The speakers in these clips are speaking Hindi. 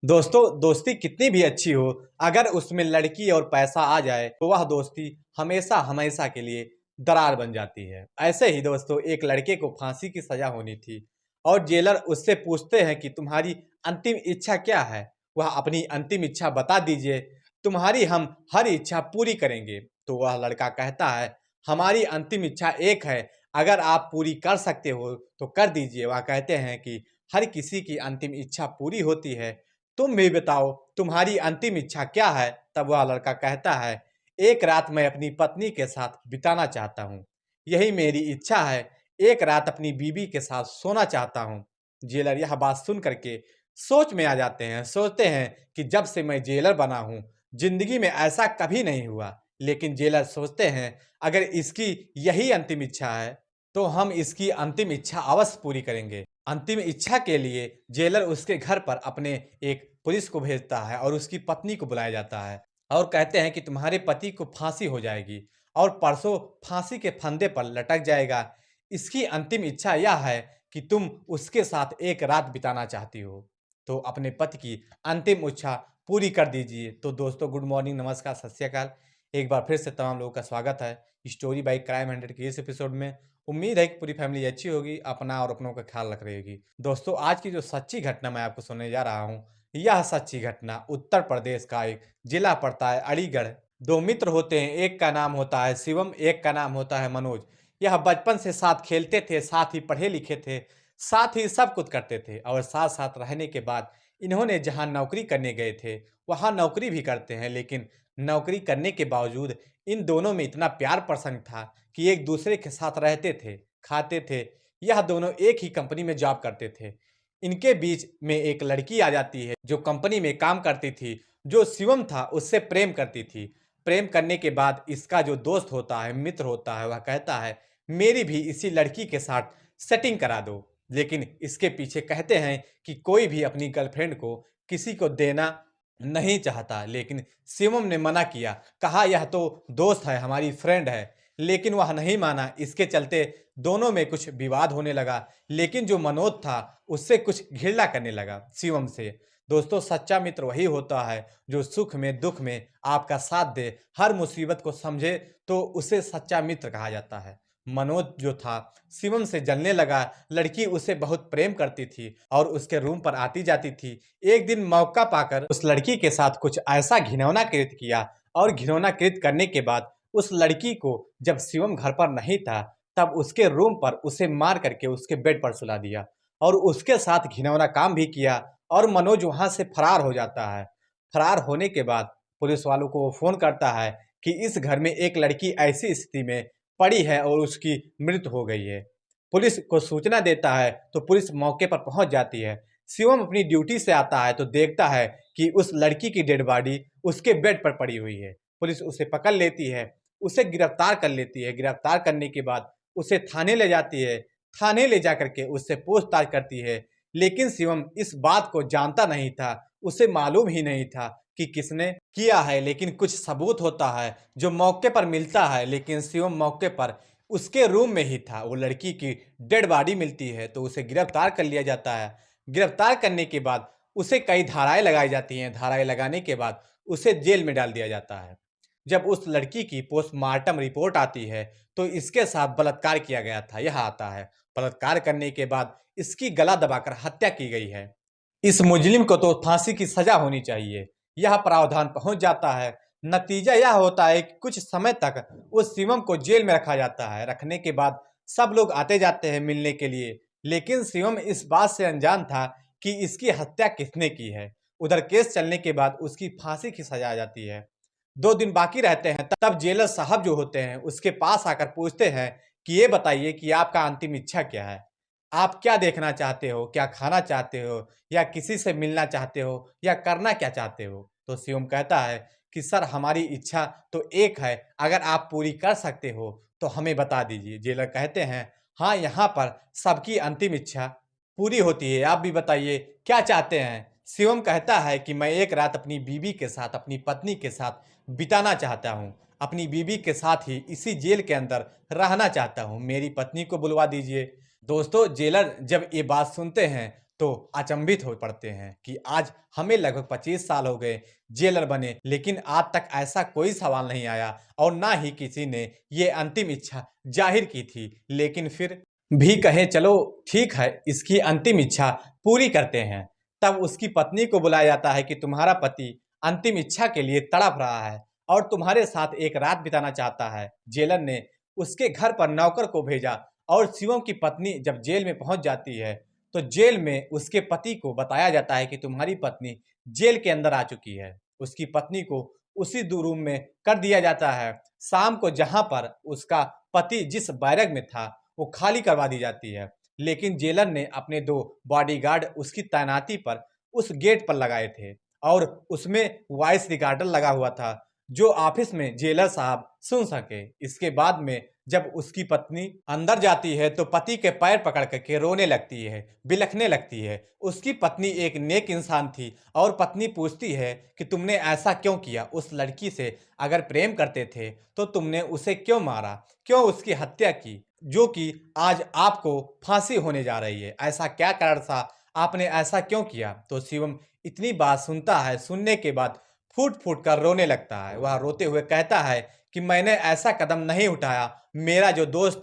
दोस्तों, दोस्ती कितनी भी अच्छी हो, अगर उसमें लड़की और पैसा आ जाए तो वह दोस्ती हमेशा हमेशा के लिए दरार बन जाती है। ऐसे ही दोस्तों, एक लड़के को फांसी की सजा होनी थी और जेलर उससे पूछते हैं कि तुम्हारी अंतिम इच्छा क्या है। वह अपनी अंतिम इच्छा बता दीजिए, तुम्हारी हम हर इच्छा पूरी करेंगे। तो वह लड़का कहता है, हमारी अंतिम इच्छा एक है, अगर आप पूरी कर सकते हो तो कर दीजिए। वह कहते हैं कि हर किसी की अंतिम इच्छा पूरी होती है, तुम भी बताओ तुम्हारी अंतिम इच्छा क्या है। तब वह लड़का कहता है, एक रात मैं अपनी पत्नी के साथ बिताना चाहता हूँ, यही मेरी इच्छा है। एक रात अपनी बीबी के साथ सोना चाहता हूँ। जेलर यह बात सुन करके सोच में आ जाते हैं, सोचते हैं कि जब से मैं जेलर बना हूँ जिंदगी में ऐसा कभी नहीं हुआ। लेकिन जेलर सोचते हैं, अगर इसकी यही अंतिम इच्छा है तो हम इसकी अंतिम इच्छा अवश्य पूरी करेंगे। अंतिम इच्छा के लिए जेलर उसके घर पर अपने एक पुलिस को भेजता है और उसकी पत्नी को बुलाया जाता है और कहते हैं कि तुम्हारे पति को फांसी हो जाएगी और परसों फांसी के फंदे पर लटक जाएगा। इसकी अंतिम इच्छा यह है कि तुम उसके साथ एक रात बिताना चाहती हो, तो अपने पति की अंतिम इच्छा पूरी कर दीजिए। तो दोस्तों, गुड मॉर्निंग, नमस्कार, सत श्री अकाल। एक बार फिर से तमाम लोगों का स्वागत है स्टोरी बाई क्राइम 100 के इस एपिसोड में। उम्मीद है कि पूरी फैमिली अच्छी होगी, अपना और अपनों का ख्याल रख रही होगी। दोस्तों, आज की जो सच्ची घटना मैं आपको सुनने जा रहा हूँ, यह सच्ची घटना उत्तर प्रदेश का एक जिला पड़ता है अलीगढ़। दो मित्र होते हैं, एक का नाम होता है शिवम, एक का नाम होता है मनोज। यह बचपन से साथ खेलते थे, साथ ही पढ़े लिखे थे, साथ ही सब कुछ करते थे और साथ साथ रहने के बाद इन्होंने जहाँ नौकरी करने गए थे वहाँ नौकरी भी करते हैं। लेकिन नौकरी करने के बावजूद इन दोनों में इतना प्यार प्रसंग था कि एक दूसरे के साथ रहते थे, खाते थे। यह दोनों एक ही कंपनी में जॉब करते थे। इनके बीच में एक लड़की आ जाती है जो कंपनी में काम करती थी, जो शिवम था उससे प्रेम करती थी। प्रेम करने के बाद इसका जो दोस्त होता है, मित्र होता है, वह कहता है मेरी भी इसी लड़की के साथ सेटिंग करा दो। लेकिन इसके पीछे कहते हैं कि कोई भी अपनी गर्लफ्रेंड को किसी को देना नहीं चाहता। लेकिन शिवम ने मना किया, कहा यह तो दोस्त है, हमारी फ्रेंड है। लेकिन वह नहीं माना। इसके चलते दोनों में कुछ विवाद होने लगा। लेकिन जो मनोज था उससे कुछ घृणा करने लगा शिवम से। दोस्तों, सच्चा मित्र वही होता है जो सुख में दुख में आपका साथ दे, हर मुसीबत को समझे, तो उसे सच्चा मित्र कहा जाता है। मनोज जो था शिवम से जलने लगा। लड़की उसे बहुत प्रेम करती थी और उसके रूम पर आती जाती थी। एक दिन मौका पाकर उस लड़की के साथ कुछ ऐसा घिनौना कृत्य किया और घिनौना कृत्य करने के बाद उस लड़की को जब शिवम घर पर नहीं था तब उसके रूम पर उसे मार करके उसके बेड पर सुला दिया और उसके साथ घिनौना काम भी किया और मनोज वहां से फरार हो जाता है। फरार होने के बाद पुलिस वालों को वो फोन करता है कि इस घर में एक लड़की ऐसी स्थिति में पड़ी है और उसकी मृत्यु हो गई है। पुलिस को सूचना देता है तो पुलिस मौके पर पहुंच जाती है। शिवम अपनी ड्यूटी से आता है तो देखता है कि उस लड़की की डेड बॉडी उसके बेड पर पड़ी हुई है। पुलिस उसे पकड़ लेती है, उसे गिरफ्तार कर लेती है। गिरफ्तार करने के बाद उसे थाने ले जाती है। थाने ले जाकर के उससे पूछताछ करती है। लेकिन शिवम इस बात को जानता नहीं था, उसे मालूम ही नहीं था कि किसने किया है। लेकिन कुछ सबूत होता है जो मौके पर मिलता है। लेकिन शिवम मौके पर उसके रूम में ही था। वो लड़की की डेड बॉडी मिलती है तो उसे गिरफ्तार कर लिया जाता है। गिरफ्तार करने के बाद उसे कई धाराएं लगाई जाती हैं। धाराएं लगाने के बाद उसे जेल में डाल दिया जाता है। जब उस लड़की की पोस्टमार्टम रिपोर्ट आती है तो इसके साथ बलात्कार किया गया था, यह आता है। बलात्कार करने के बाद इसकी गला दबाकर हत्या की गई है। इस मुजरिम को तो फांसी की सजा होनी चाहिए, यह प्रावधान पहुंच जाता है। नतीजा यह होता है कि कुछ समय तक उस शिवम को जेल में रखा जाता है। रखने के बाद सब लोग आते जाते हैं मिलने के लिए। लेकिन शिवम इस बात से अनजान था कि इसकी हत्या किसने की है। उधर केस चलने के बाद उसकी फांसी की सजा आ जाती है। 2 दिन बाकी रहते हैं, तब जेलर साहब जो होते हैं उसके पास आकर पूछते हैं कि ये बताइए कि आपका अंतिम इच्छा क्या है, आप क्या देखना चाहते हो, क्या खाना चाहते हो, या किसी से मिलना चाहते हो, या करना क्या चाहते हो। तो शिवम कहता है कि सर हमारी इच्छा तो एक है, अगर आप पूरी कर सकते हो तो हमें बता दीजिए। जेलर कहते हैं हाँ, यहाँ पर सबकी अंतिम इच्छा पूरी होती है, आप भी बताइए क्या चाहते हैं। शिवम कहता है कि मैं एक रात अपनी बीवी के साथ, अपनी पत्नी के साथ बिताना चाहता हूँ। अपनी बीवी के साथ ही इसी जेल के अंदर रहना चाहता हूँ, मेरी पत्नी को बुलवा दीजिए। दोस्तों, जेलर जब ये बात सुनते हैं तो अचंभित हो पड़ते हैं कि आज हमें लगभग 25 साल हो गए जेलर बने, लेकिन आज तक ऐसा कोई सवाल नहीं आया और ना ही किसी ने ये अंतिम इच्छा जाहिर की थी। लेकिन फिर भी कहे चलो ठीक है, इसकी अंतिम इच्छा पूरी करते हैं। तब उसकी पत्नी को बुलाया जाता है कि तुम्हारा पति अंतिम इच्छा के लिए तड़प रहा है और तुम्हारे साथ एक रात बिताना चाहता है। जेलर ने उसके घर पर नौकर को भेजा और शिवम की पत्नी जब जेल में पहुंच जाती है तो जेल में उसके पति को बताया जाता है कि तुम्हारी पत्नी जेल के अंदर आ चुकी है। उसकी पत्नी को उसी दो रूम में कर दिया जाता है। शाम को जहां पर उसका पति जिस बैरक में था वो खाली करवा दी जाती है, लेकिन जेलर ने अपने दो बॉडीगार्ड उसकी तैनाती पर उस गेट पर लगाए थे और उसमें वॉइस रिकॉर्डर लगा हुआ था जो ऑफिस में जेलर साहब सुन सके। इसके बाद में जब उसकी पत्नी अंदर जाती है तो पति के पैर पकड़ करके रोने लगती है, बिलखने लगती है। उसकी पत्नी एक नेक इंसान थी और पत्नी पूछती है कि तुमने ऐसा क्यों किया, उस लड़की से अगर प्रेम करते थे तो तुमने उसे क्यों मारा, क्यों उसकी हत्या की, जो कि आज आपको फांसी होने जा रही है। ऐसा क्या कारण था, आपने ऐसा क्यों किया? तो शिवम इतनी बात सुनता है, सुनने के बाद फूट फूट कर रोने लगता है। वह रोते हुए कहता है कि मैंने ऐसा कदम नहीं उठाया, मेरा जो दोस्त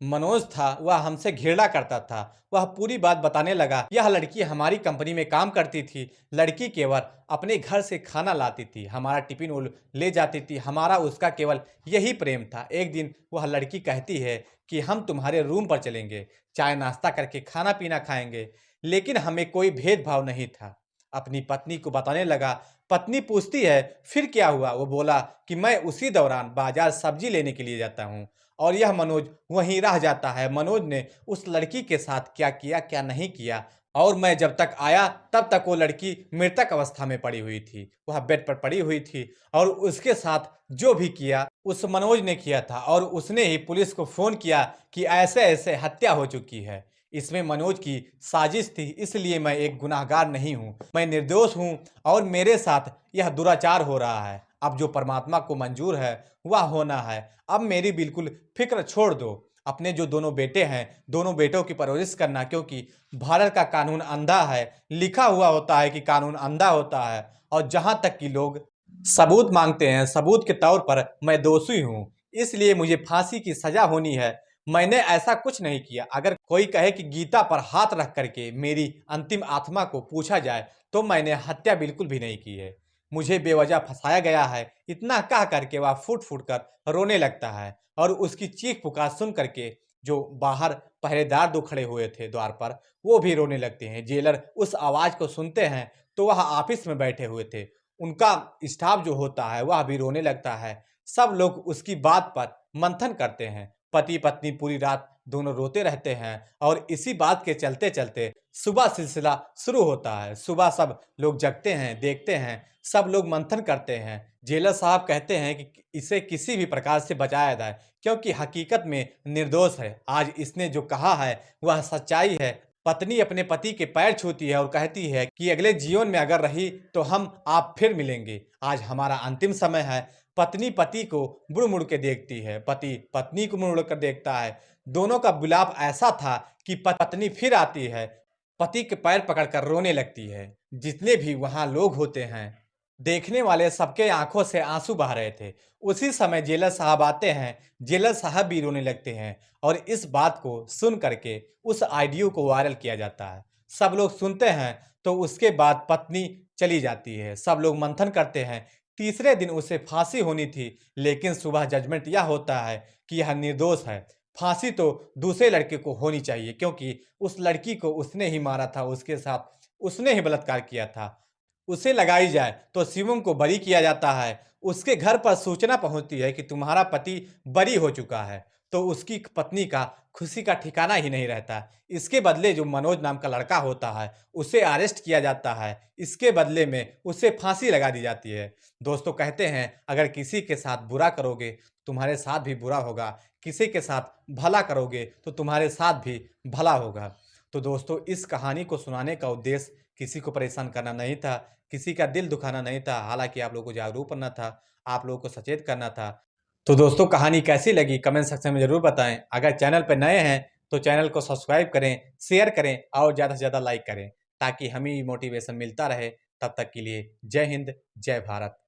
मनोज था वह हमसे घृणा करता था। वह पूरी बात बताने लगा, यह लड़की हमारी कंपनी में काम करती थी, लड़की केवल अपने घर से खाना लाती थी, हमारा टिफिन वो ले जाती थी, हमारा उसका केवल यही प्रेम था। एक दिन वह लड़की कहती है कि हम तुम्हारे रूम पर चलेंगे, चाय नाश्ता करके खाना पीना खाएंगे, लेकिन हमें कोई भेदभाव नहीं था। अपनी पत्नी को बताने लगा। पत्नी पूछती है फिर क्या हुआ? वो बोला कि मैं उसी दौरान बाजार सब्जी लेने के लिए जाता हूँ और यह मनोज वहीं रह जाता है। मनोज ने उस लड़की के साथ क्या किया क्या नहीं किया, और मैं जब तक आया तब तक वो लड़की मृतक अवस्था में पड़ी हुई थी, वह बेड पर पड़ी हुई थी और उसके साथ जो भी किया उस मनोज ने किया था और उसने ही पुलिस को फोन किया कि ऐसे ऐसे हत्या हो चुकी है। इसमें मनोज की साजिश थी, इसलिए मैं एक गुनाहगार नहीं हूँ, मैं निर्दोष हूँ और मेरे साथ यह दुराचार हो रहा है। अब जो परमात्मा को मंजूर है वह होना है। अब मेरी बिल्कुल फिक्र छोड़ दो। अपने जो दोनों बेटे हैं, दोनों बेटों की परवरिश करना, क्योंकि भारत का कानून अंधा है। लिखा हुआ होता है कि कानून अंधा होता है और जहां तक कि लोग सबूत मांगते हैं, सबूत के तौर पर मैं दोषी हूं, इसलिए मुझे फांसी की सजा होनी है। मैंने ऐसा कुछ नहीं किया। अगर कोई कहे कि गीता पर हाथ रख करके मेरी अंतिम आत्मा को पूछा जाए तो मैंने हत्या बिल्कुल भी नहीं की है, मुझे बेवजह फंसाया गया है। इतना कह करके वह फूट फूट कर रोने लगता है और उसकी चीख पुकार सुन करके जो बाहर पहरेदार दो खड़े हुए थे द्वार पर, वो भी रोने लगते हैं। जेलर उस आवाज को सुनते हैं तो वह ऑफिस में बैठे हुए थे, उनका स्टाफ जो होता है वह भी रोने लगता है। सब लोग उसकी बात पर मंथन करते हैं। पति पत्नी पूरी रात दोनों रोते रहते हैं और इसी बात के चलते चलते सुबह सिलसिला शुरू होता है। सुबह सब लोग जगते हैं, देखते हैं, सब लोग मंथन करते हैं। जेलर साहब कहते हैं कि इसे किसी भी प्रकार से बचाया जाए, क्योंकि हकीकत में निर्दोष है। आज इसने जो कहा है वह सच्चाई है। पत्नी अपने पति के पैर छूती है और कहती है कि अगले जीवन में अगर रही तो हम आप फिर मिलेंगे, आज हमारा अंतिम समय है। पत्नी पति को मुड़ मुड़ के देखती है, पति पत्नी को मुड़ मुड़ कर देखता है। दोनों का विलाप ऐसा था कि पत्नी फिर आती है, पति के पैर पकड़कर रोने लगती है। जितने भी वहां लोग होते हैं, देखने वाले सबके आंखों से आंसू बह रहे थे। उसी समय जेलर साहब आते हैं, जेलर साहब भी रोने लगते हैं और इस बात को सुन करके उस ऑडियो को वायरल किया जाता है। सब लोग सुनते हैं तो उसके बाद पत्नी चली जाती है। सब लोग मंथन करते हैं। तीसरे दिन उसे फांसी होनी थी, लेकिन सुबह जजमेंट यह होता है कि यह निर्दोष है। फांसी तो दूसरे लड़के को होनी चाहिए, क्योंकि उस लड़की को उसने ही मारा था, उसके साथ उसने ही बलात्कार किया था, उसे लगाई जाए तो शिवम को बरी किया जाता है। उसके घर पर सूचना पहुंचती है कि तुम्हारा पति बरी हो चुका है, तो उसकी पत्नी का खुशी का ठिकाना ही नहीं रहता। इसके बदले जो मनोज नाम का लड़का होता है उसे अरेस्ट किया जाता है, इसके बदले में उसे फांसी लगा दी जाती है। दोस्तों कहते हैं अगर किसी के साथ बुरा करोगे तुम्हारे साथ भी बुरा होगा, किसी के साथ भला करोगे तो तुम्हारे साथ भी भला होगा। तो दोस्तों इस कहानी को सुनाने का उद्देश्य किसी को परेशान करना नहीं था, किसी का दिल दुखाना नहीं था, हालांकि आप लोगों को जागरूक करना था, आप लोगों को सचेत करना था। तो दोस्तों कहानी कैसी लगी कमेंट सेक्शन में जरूर बताएं। अगर चैनल पर नए हैं तो चैनल को सब्सक्राइब करें, शेयर करें और ज़्यादा से ज़्यादा लाइक करें, ताकि हमें मोटिवेशन मिलता रहे। तब तक के लिए जय हिंद, जय भारत।